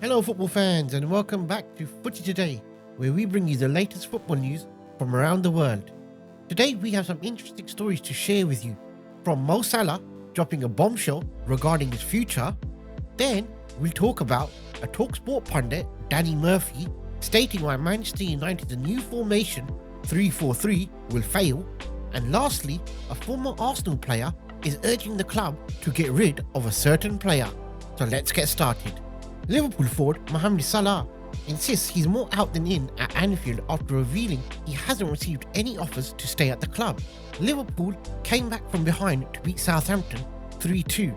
Hello football fans and welcome back to Footy Today, where we bring you the latest football news from around the world. Today we have some interesting stories to share with you, from Mo Salah dropping a bombshell regarding his future. Then we'll talk about a TalkSport pundit, Danny Murphy, stating why Manchester United's new formation 3-4-3 will fail. And lastly, a former Arsenal player is urging the club to get rid of a certain player. So let's get started. Liverpool forward Mohamed Salah insists he's more out than in at Anfield after revealing he hasn't received any offers to stay at the club. Liverpool came back from behind to beat Southampton 3-2,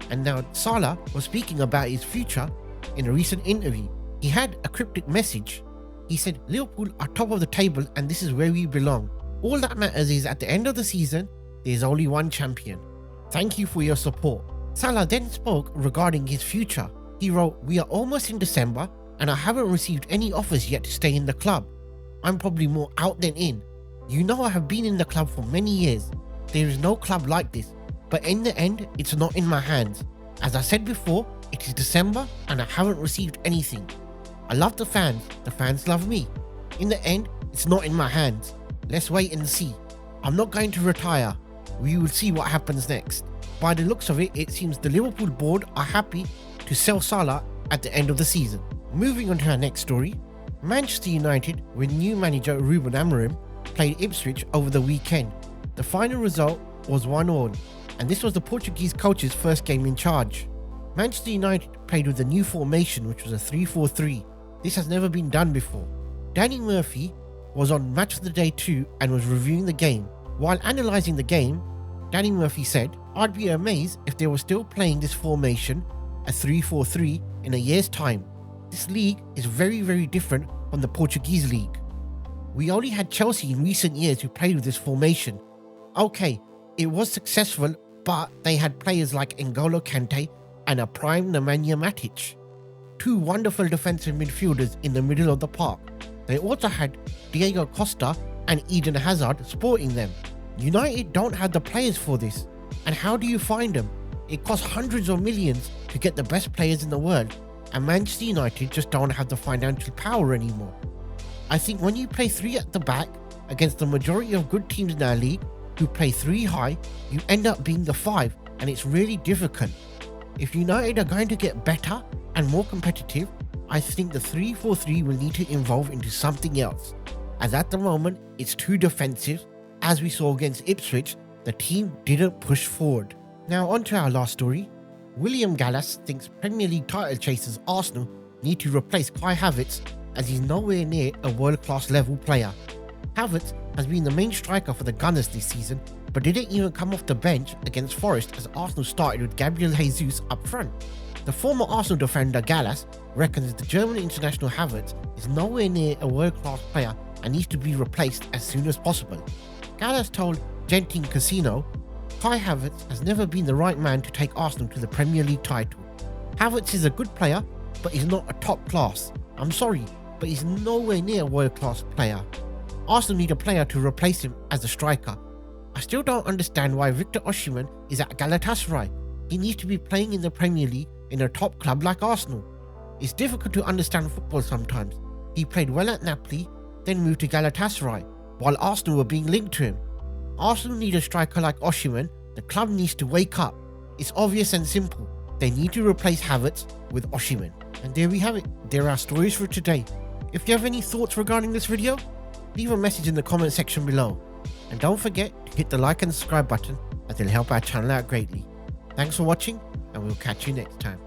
and now Salah was speaking about his future in a recent interview. He had a cryptic message. He said, "Liverpool are top of the table and this is where we belong. All that matters is at the end of the season, there's only one champion. Thank you for your support." Salah then spoke regarding his future. He wrote, "We are almost in December and I haven't received any offers yet to stay in the club. I'm probably more out than in. You know I have been in the club for many years. There is no club like this, but in the end, it's not in my hands. As I said before, it is December and I haven't received anything. I love the fans love me. In the end, it's not in my hands. Let's wait and see. I'm not going to retire. We will see what happens next." By the looks of it, it seems the Liverpool board are happy to sell Salah at the end of the season. Moving on to our next story, Manchester United, with new manager Ruben Amorim, played Ipswich over the weekend. The final result was 1-1, and this was the Portuguese coach's first game in charge. Manchester United played with the new formation, which was a 3-4-3. This has never been done before. Danny Murphy was on Match of the Day 2 and was reviewing the game. While analysing the game, Danny Murphy said, "I'd be amazed if they were still playing this formation, a 3-4-3, in a year's time. This league is very, very different from the Portuguese league. We only had Chelsea in recent years who played with this formation. Okay, it was successful, but they had players like N'Golo Kante and a prime Nemanja Matic, two wonderful defensive midfielders in the middle of the park. They also had Diego Costa and Eden Hazard supporting them. United don't have the players for this. And how do you find them? It costs hundreds of millions to get the best players in the world, and Manchester United just don't have the financial power anymore. I think when you play three at the back against the majority of good teams in our league who play three high, you end up being the five, and it's really difficult. If United are going to get better and more competitive, I think the 3-4-3 will need to evolve into something else, as at the moment it's too defensive. As we saw against Ipswich, the team didn't push forward." Now on to our last story. William Gallas thinks Premier League title chasers Arsenal need to replace Kai Havertz, as he's nowhere near a world-class level player. Havertz has been the main striker for the Gunners this season, but didn't even come off the bench against Forest as Arsenal started with Gabriel Jesus up front. The former Arsenal defender Gallas reckons the German international Havertz is nowhere near a world-class player and needs to be replaced as soon as possible. Gallas told Genting Casino, "Kai Havertz has never been the right man to take Arsenal to the Premier League title. Havertz is a good player, but he's not a top class. I'm sorry, but he's nowhere near a world-class player. Arsenal need a player to replace him as a striker. I still don't understand why Victor Osimhen is at Galatasaray. He needs to be playing in the Premier League in a top club like Arsenal. It's difficult to understand football sometimes. He played well at Napoli, then moved to Galatasaray, while Arsenal were being linked to him. Arsenal need a striker like Osimhen. The club needs to wake up. It's obvious and simple. They need to replace Havertz with Osimhen." And there we have it. There are our stories for today. If you have any thoughts regarding this video, leave a message in the comment section below. And don't forget to hit the like and subscribe button, as it'll help our channel out greatly. Thanks for watching, and we'll catch you next time.